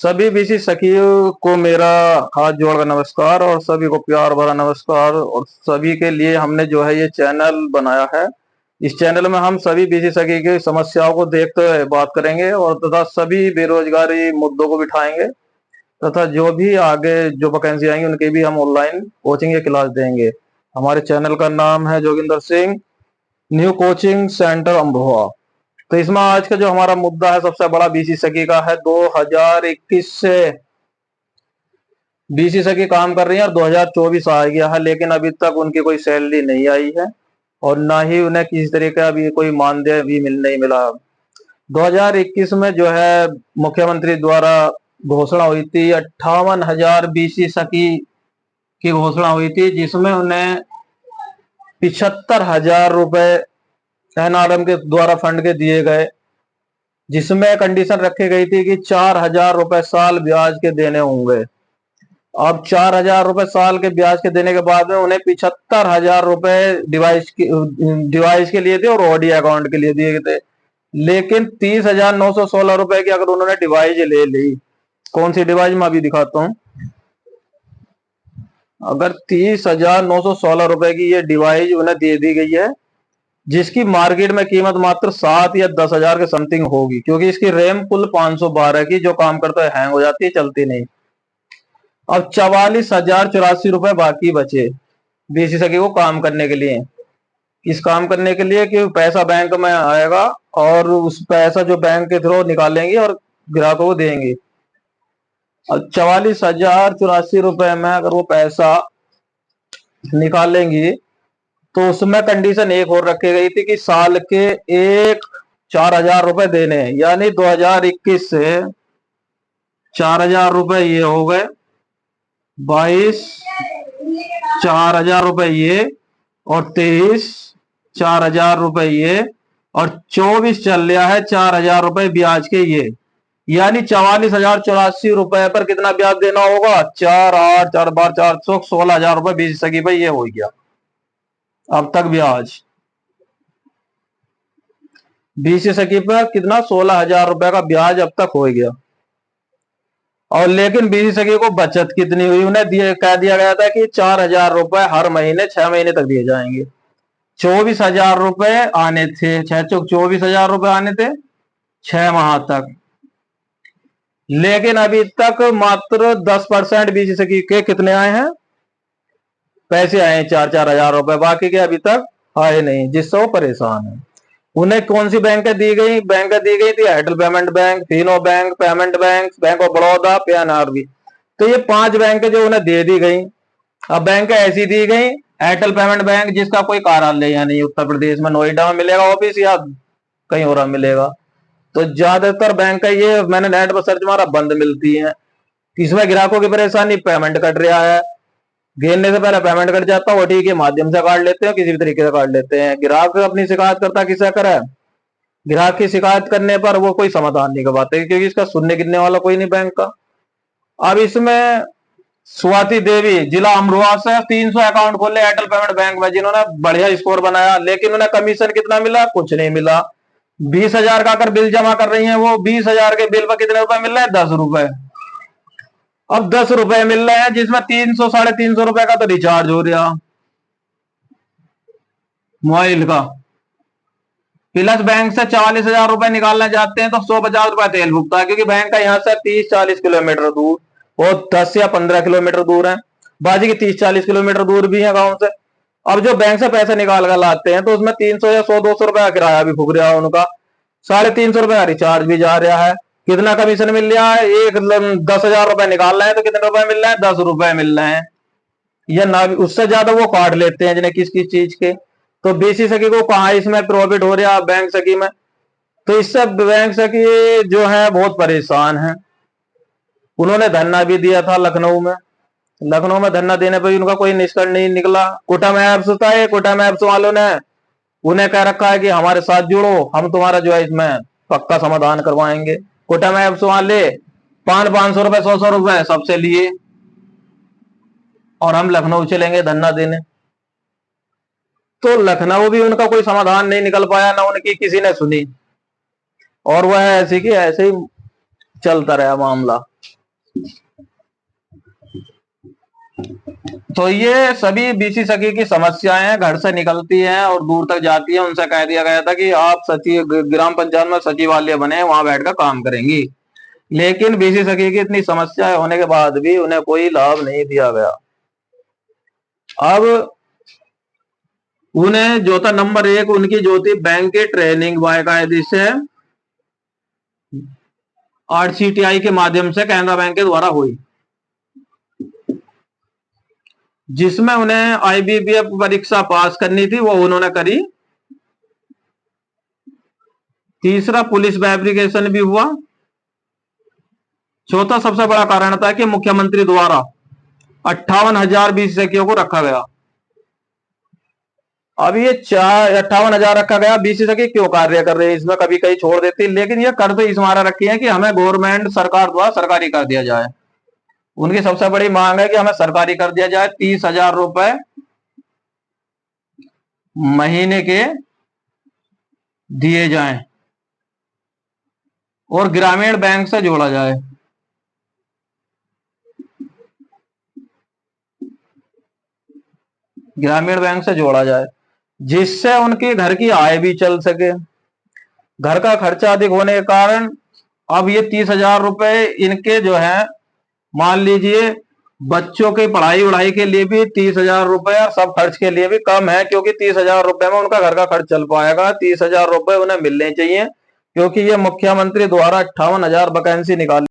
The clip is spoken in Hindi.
सभी बीसी सखियों को मेरा हाथ जोड़कर नमस्कार और सभी को प्यार भरा नमस्कार। और सभी के लिए हमने जो है ये चैनल बनाया है। इस चैनल में हम सभी बीसी सखी की समस्याओं को देखते हुए बात करेंगे और तथा सभी बेरोजगारी मुद्दों को बिठाएंगे तथा जो भी आगे जो वैकेंसी आएंगी उनकी भी हम ऑनलाइन कोचिंग या क्लास देंगे। हमारे चैनल का नाम है Joginder Singh new coaching centre Amroha. तो इसमें आज का जो हमारा मुद्दा है सबसे बड़ा बीसी सखी का है। 2021 से बीसी सखी काम कर रही है और 2024 आ गया है, लेकिन अभी तक उनकी कोई सैलरी नहीं आई है और ना ही उन्हें किसी तरह का अभी कोई मानदेय भी नहीं मिला। 2021 में जो है मुख्यमंत्री द्वारा घोषणा हुई थी 58,000 बीसी सखी की घोषणा हुई थी, जिसमें उन्हें 75,000 रुपए एनआरएम के द्वारा फंड के दिए गए, जिसमें कंडीशन रखी गई थी कि 4,000 रुपए साल ब्याज के देने होंगे। अब 4,000 रुपए साल के ब्याज के देने के बाद में उन्हें 75,000 रुपए डिवाइस के लिए थे और ओडी अकाउंट के लिए दिए थे। लेकिन 30,916 रुपए की अगर उन्होंने डिवाइस ले ली, कौन सी डिवाइस मैं अभी दिखाता हूं। अगर 30,916 रुपए की ये डिवाइस उन्हें दे दी गई है, जिसकी मार्केट में कीमत मात्र 7 या 10,000 के समथिंग होगी, क्योंकि इसकी रैम कुल 512 की जो काम करता है हैंग हो जाती है, चलती नहीं। अब 44,084 रुपए बाकी बचे बीसी सखी को काम करने के लिए। इस काम करने के लिए कि पैसा बैंक में आएगा और उस पैसा जो बैंक के थ्रू निकालेंगे और ग्राहकों को देंगे। अब 44,084 रुपए में अगर वो पैसा निकालेंगी तो उसमें कंडीशन एक और रखी गई थी कि साल के 4,000 रुपए देने हैं, यानी 2021 से 4,000 रुपए ये हो गए, 22 4,000 रुपए ये, और 23 4,000 रुपए ये, और 24 चल रहा है 4,000 रुपए ब्याज के ये, यानी 44,084 रुपए पर कितना ब्याज देना होगा। 4 8 4 बार 400 16,000 रुपए बीस सकी भाई ये हो गया अब तक ब्याज। बीस सकी पर कितना 16,000 रुपए का ब्याज अब तक हो गया। और लेकिन बीसी सखी को बचत कितनी हुई, उन्हें कह दिया गया था कि 4,000 रुपए हर महीने 6 महीने तक दिए जाएंगे। 24,000 रुपए आने थे, 24,000 रुपए आने थे 6 माह तक। लेकिन अभी तक मात्र 10% बीसी सखी के कितने आए हैं, पैसे आए हैं 4-4 हजार रुपए, बाकी के अभी तक आए नहीं, जिससे वो परेशान है। उन्हें कौन सी बैंक दी गई, बैंक दी गई थी Airtel payment bank, Fino bank, payment bank, bank of Baroda, PNRB. तो ये 5 बैंक जो उन्हें दे दी गई। अब बैंक ऐसी दी गई, एयरटेल पेमेंट बैंक जिसका कोई कार्यालय या नहीं उत्तर प्रदेश में, नोएडा में मिलेगा ऑफिस या कहीं और मिलेगा, तो ज्यादातर बैंक ये मैंने नेट पर सर्च मारा बंद मिलती है। इसमें ग्राहकों की परेशानी, पेमेंट कट रहा है, घेरने से पहले पेमेंट कट जाता है, ओटीपी के माध्यम से काट लेते हैं, किसी भी तरीके से काट लेते हैं। ग्राहक अपनी शिकायत करता किसे करे, ग्राहक की शिकायत करने पर वो कोई समाधान नहीं करवाते, क्योंकि इसका सुनने गिनने वाला कोई नहीं बैंक का। अब इसमें स्वाति देवी जिला अमरोहा से 300 अकाउंट खोले एयरटेल पेमेंट बैंक में, जिन्होंने बढ़िया स्कोर बनाया, लेकिन उन्हें कमीशन कितना मिला, कुछ नहीं मिला। 20,000 का अगर बिल जमा कर रही है, वो 20,000 के बिल पर कितने रुपए मिल रहे हैं, 10 रुपए। अब 10 रुपए मिल रहे हैं, जिसमें 300 350 रुपए का तो रिचार्ज हो रहा मोबाइल का, प्लस बैंक से 44,000 रुपए निकालना चाहते हैं तो 150 रुपए तेल भुगता है, क्योंकि बैंक का यहाँ से 30-40 किलोमीटर दूर, वो 10 या 15 किलोमीटर दूर है, बाजी की 30-40 किलोमीटर दूर भी है गांव से। अब जो बैंक से पैसे निकाल कर लाते हैं तो उसमें 300 या 100-200 रुपए का किराया भी फूक रहा है उनका, 350 रुपए का रिचार्ज भी जा रहा है। कितना कमीशन मिल रहा है, 10,000 रुपए निकाल रहे हैं तो कितने रुपए मिल रहे हैं, 10 रुपए मिल रहे हैं, या ना उससे ज्यादा वो काट लेते हैं जिन्हें किस किस चीज के। तो बीसी सखी को कहा इसमें प्रॉफिट हो रहा है बैंक सखी में, तो इससे बैंक सखी जो है बहुत परेशान है। उन्होंने धरना भी दिया था लखनऊ में, लखनऊ में धरना देने पर उनका कोई निष्कर्ष नहीं निकला। कुटम एप्स था, ये कुटम एप्स वालों ने उन्हें कह रखा है कि हमारे साथ जुड़ो, हम तुम्हारा जो है इसमें पक्का समाधान करवाएंगे। कुटम एप्स वाले 500-500 रुपए 100-100 रुपए सबसे लिए और हम लखनऊ चलेंगे धरना देने। तो लखनऊ भी उनका कोई समाधान नहीं निकल पाया, ना उनकी किसी ने सुनी, और वह ऐसे की ऐसे ही चलता रहा मामला। तो ये सभी बीसी सखी की समस्याएं हैं, घर से निकलती हैं और दूर तक जाती हैं। उनसे कह दिया गया था कि आप सचिव ग्राम पंचायत में सचिवालय बने, वहां बैठकर काम करेंगी, लेकिन बीसी सखी की इतनी समस्याएं होने के बाद भी उन्हें कोई लाभ नहीं दिया गया। अब उन्हें जो था नंबर 1 उनकी जो थी बैंक की ट्रेनिंग बाकायदे से आरसीटीआई के माध्यम से कैनरा बैंक के द्वारा हुई, जिसमें उन्हें आईबीपीएस परीक्षा पास करनी थी, वो उन्होंने करी। तीसरा, पुलिस वेरिफिकेशन भी हुआ। चौथा सबसे बड़ा कारण था कि मुख्यमंत्री द्वारा 58,000 बीसी सखियों को रखा गया। अब ये 58,000 रखा गया, बीसी सखी क्यों कार्य कर रहे हैं इसमें, कभी कहीं छोड़ देती, लेकिन ये कर तो इस मारा रखी है कि हमें गवर्नमेंट सरकार द्वारा सरकारी कर दिया जाए। उनकी सबसे बड़ी मांग है कि हमें सरकारी कर दिया जाए, 30,000 रुपए महीने के दिए जाएं और ग्रामीण बैंक से जोड़ा जाए। ग्रामीण बैंक से जोड़ा जाए जिससे उनकी घर की आय भी चल सके। घर का खर्चा अधिक होने के कारण अब ये 30,000 रुपए इनके जो है, मान लीजिए बच्चों की पढ़ाई उड़ाई के लिए भी 30,000 रुपए और सब खर्च के लिए भी कम है, क्योंकि 30,000 रुपए में उनका घर का खर्च चल पाएगा। 30,000 रुपए उन्हें मिलने चाहिए, क्योंकि ये मुख्यमंत्री द्वारा 58,000 वैकेंसी निकाली